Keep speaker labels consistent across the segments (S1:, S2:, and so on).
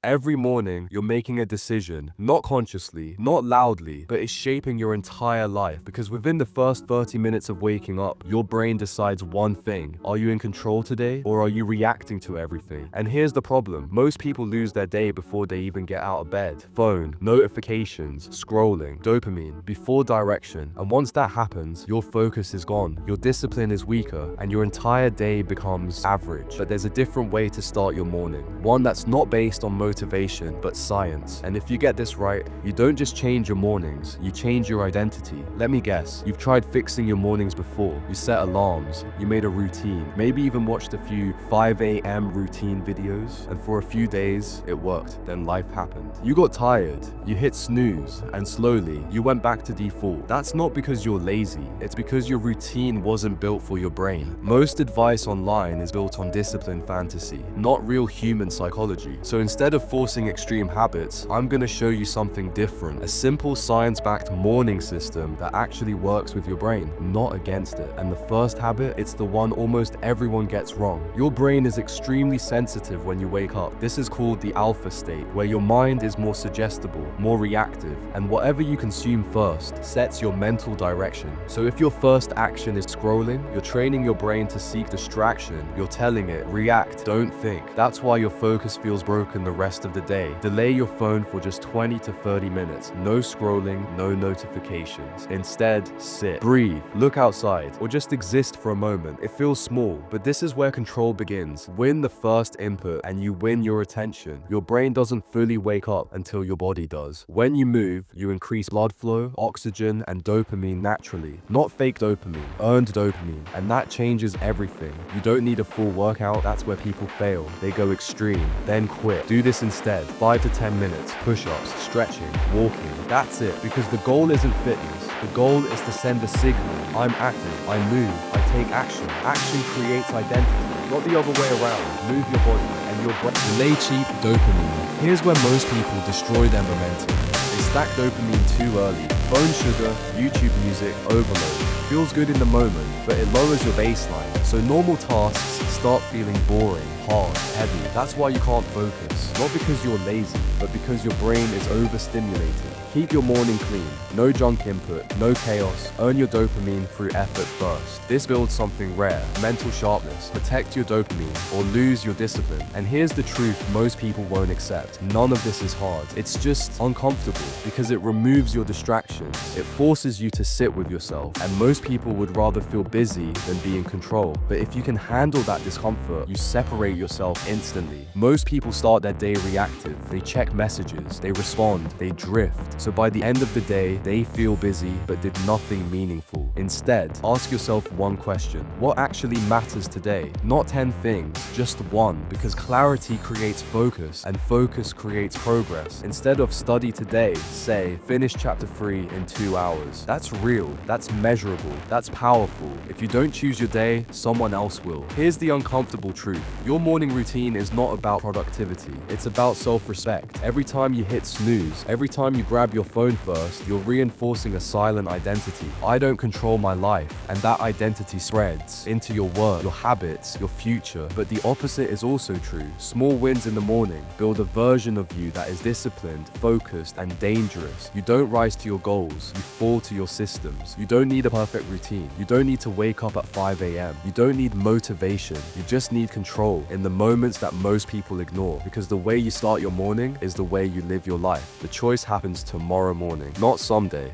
S1: Every morning, you're making a decision, not consciously, not loudly, but it's shaping your entire life, because within the first 30 minutes of waking up, your brain decides one thing. Are you in control today, or are you reacting to everything? And here's the problem. Most people lose their day before they even get out of bed. Phone, notifications, scrolling, dopamine, before direction. And once that happens, your focus is gone, your discipline is weaker, and your entire day becomes average. But there's a different way to start your morning. One that's not based on motivation, but science. And if you get this right, you don't just change your mornings, you change your identity. Let me guess, you've tried fixing your mornings before. You set alarms, you made a routine, maybe even watched a few 5 a.m. routine videos, and for a few days, it worked. Then life happened. You got tired, you hit snooze, and slowly, you went back to default. That's not because you're lazy, it's because your routine wasn't built for your brain. Most advice online is built on discipline fantasy, not real human psychology. So instead of forcing extreme habits, I'm gonna show you something different. A simple science-backed morning system that actually works with your brain, not against it. And the first habit, it's the one almost everyone gets wrong. Your brain is extremely sensitive when you wake up. This is called the alpha state, where your mind is more suggestible, more reactive, and whatever you consume first sets your mental direction. So if your first action is scrolling, you're training your brain to seek distraction. You're telling it, react, don't think. That's why your focus feels broken the rest of the day. Delay your phone for just 20 to 30 minutes. No scrolling, no notifications. Instead, sit, breathe, look outside, or just exist for a moment. It feels small, but this is where control begins. Win the first input and you win your attention. Your brain doesn't fully wake up until your body does. When you move, you increase blood flow, oxygen, and dopamine naturally. Not fake dopamine, earned dopamine. And that changes everything. You don't need a full workout. That's where people fail. They go extreme, then quit. Do this instead. 5 to 10 minutes, push-ups, stretching, walking. That's it, because the goal isn't fitness. The goal is to send a signal. I'm active, I move, I take action. Action creates identity, not the other way around. Move your body and your brain. Delay cheap dopamine. Here's where most people destroy their momentum. They stack dopamine too early. Phone sugar, YouTube music, overload. Feels good in the moment, but it lowers your baseline. So normal tasks start feeling boring, hard, heavy. That's why you can't focus. Not because you're lazy, but because your brain is overstimulated. Keep your morning clean. No junk input, no chaos. Earn your dopamine through effort first. This builds something rare, mental sharpness. Protect your dopamine or lose your discipline. And here's the truth most people won't accept. None of this is hard. It's just uncomfortable because it removes your distractions. It forces you to sit with yourself. And most people would rather feel busy than be in control. But if you can handle that discomfort, you separate yourself instantly. Most people start their day reactive. They check messages, they respond, they drift. So by the end of the day, they feel busy but did nothing meaningful. Instead, ask yourself one question. What actually matters today? Not 10 things, just one, because clarity creates focus and focus creates progress. Instead of study today, say, finish chapter 3 in 2 hours. That's real, that's measurable, that's powerful. If you don't choose your day, someone else will. Here's the uncomfortable truth. Your morning routine is not about productivity. It's about self-respect. Every time you hit snooze, every time you grab your phone first, you're reinforcing a silent identity. I don't control my life, and that identity spreads into your work, your habits, your future. But the opposite is also true. Small wins in the morning build a version of you that is disciplined, focused, and dangerous. You don't rise to your goals, you fall to your systems. You don't need a perfect routine. You don't need to wake up at 5 a.m. You don't need motivation. You just need control in the moments that most people ignore, because the way you start your morning is the way you live your life. The choice happens tomorrow morning, not someday.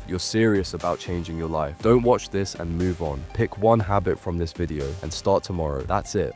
S1: You're serious about changing your life. Don't watch this and move on. Pick one habit from this video and start tomorrow. That's it.